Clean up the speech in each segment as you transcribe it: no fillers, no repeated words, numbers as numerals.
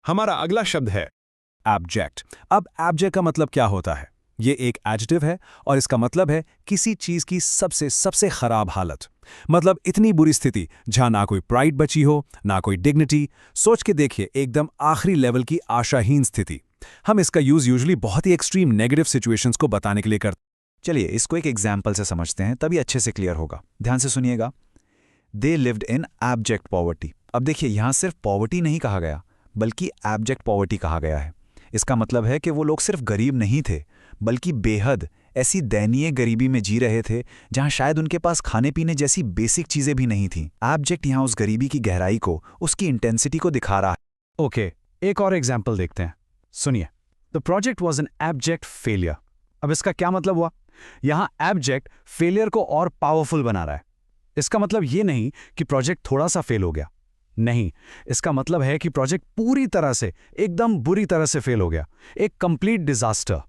हमारा अगला शब्द है एब्जेक्ट। अब एब्जेक्ट का मतलब क्या होता है? ये एक एडजेक्टिव है और इसका मतलब है किसी चीज की सबसे सबसे खराब हालत। मतलब इतनी बुरी स्थिति जहां ना कोई प्राइड बची हो, ना कोई डिग्निटी। सोच के देखिए, एकदम आखिरी लेवल की आशाहीन स्थिति। हम इसका यूजुअली बहुत ही एक्सट्रीम नेगेटिव सिचुएशंस को बताने के लिए करते। चलिए इसको एक एग्जाम्पल से समझते हैं, तभी अच्छे से क्लियर होगा। ध्यान से सुनिएगा। They lived in abject poverty. अब देखिए, यहां सिर्फ पॉवर्टी नहीं कहा गया, बल्कि एब्जेक्ट पॉवर्टी कहा गया है। इसका मतलब है कि वो लोग सिर्फ गरीब नहीं थे, बल्कि बेहद ऐसी दयनीय गरीबी में जी रहे थे जहां शायद उनके पास खाने पीने जैसी बेसिक चीजें भी नहीं थीं। एब्जेक्ट यहां उस गरीबी की गहराई को, उसकी इंटेंसिटी को दिखा रहा है। ओके, एक और एग्जाम्पल देखते हैं। सुनिए, the project was an abject failure. अब इसका क्या मतलब हुआ? यहां एब्जेक्ट फेलियर को और पावरफुल बना रहा है। इसका मतलब ये नहीं कि प्रोजेक्ट थोड़ा सा फेल हो गया, नहीं, इसका मतलब है कि प्रोजेक्ट पूरी तरह से, एकदम बुरी तरह से फेल हो गया, एक कंप्लीट डिजास्टर।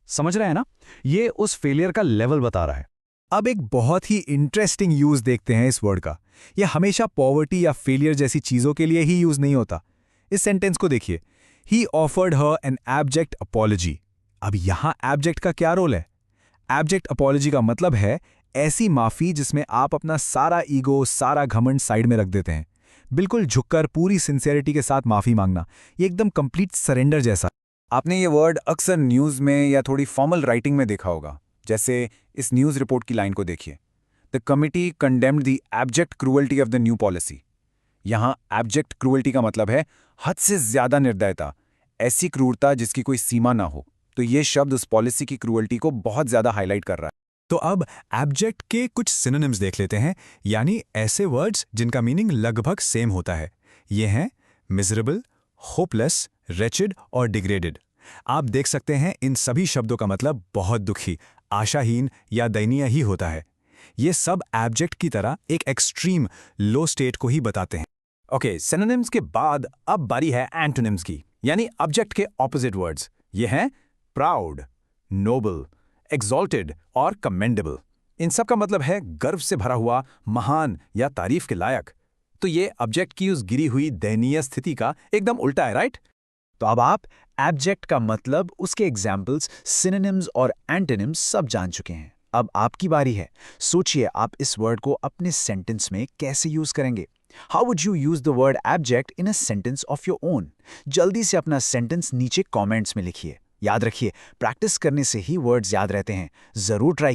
समझ रहे हैं ना? ये उस फेलियर का लेवल बता रहा है। अब एक बहुत ही इंटरेस्टिंग यूज देखते हैं इस वर्ड का। यह हमेशा पॉवर्टी या फेलियर जैसी चीजों के लिए ही यूज नहीं होता। इस सेंटेंस को देखिए, he offered her an abject apology. अब यहां एब्जेक्ट का क्या रोल है? एब्जेक्ट अपॉलॉजी का मतलब है ऐसी माफी जिसमें आप अपना सारा ईगो, सारा घमंड साइड में रख देते हैं। बिल्कुल झुककर पूरी सिंसियरिटी के साथ माफी मांगना, ये एकदम कंप्लीट सरेंडर जैसा। आपने ये वर्ड अक्सर न्यूज़ में या थोड़ी फॉर्मल राइटिंग में देखा होगा। जैसे इस न्यूज़ रिपोर्ट की लाइन को देखिए, the committee condemned the abject cruelty of the new policy. यहाँ एब्जेक्ट क्रूअल्टी का मतलब है हद से ज्यादा निर्दयता, ऐसी क्रूरता जिसकी कोई सीमा ना हो। तो ये शब्द उस पॉलिसी की क्रूअल्टी को बहुत ज्यादा हाईलाइट कर रहा है। तो अब एब्जेक्ट के कुछ सिनोनिम्स देख लेते हैं, यानी ऐसे वर्ड्स जिनका मीनिंग लगभग सेम होता है। ये हैं मिजरेबल, होपलेस, रेचिड और डिग्रेडेड। आप देख सकते हैं इन सभी शब्दों का मतलब बहुत दुखी, आशाहीन या दयनीय ही होता है। ये सब एब्जेक्ट की तरह एक एक्सट्रीम लो स्टेट को ही बताते हैं। ओके, सिनोनिम्स के बाद अब बारी है एंटोनिम्स की, यानी ऑब्जेक्ट के ऑपोजिट वर्ड्स। ये हैं प्राउड, नोबल, एक्सॉल्टेड और कमेंडेबल। इन सब का मतलब है गर्व से भरा हुआ, महान या तारीफ के लायक। तो ये ऑब्जेक्ट की उस गिरी हुई दयनीय स्थिति का एकदम उल्टा है, राइट? तो अब आप एब्जेक्ट का मतलब, उसके एग्जाम्पल्स, सिनोनिम्स और एंटोनिम्स सब जान चुके हैं। अब आपकी बारी है। सोचिए आप इस वर्ड को अपने सेंटेंस में कैसे यूज करेंगे। How would you use the word abject in a sentence of your own? जल्दी से अपना सेंटेंस नीचे कमेंट्स में लिखिए। याद रखिए, प्रैक्टिस करने से ही वर्ड्स याद रहते हैं। जरूर ट्राई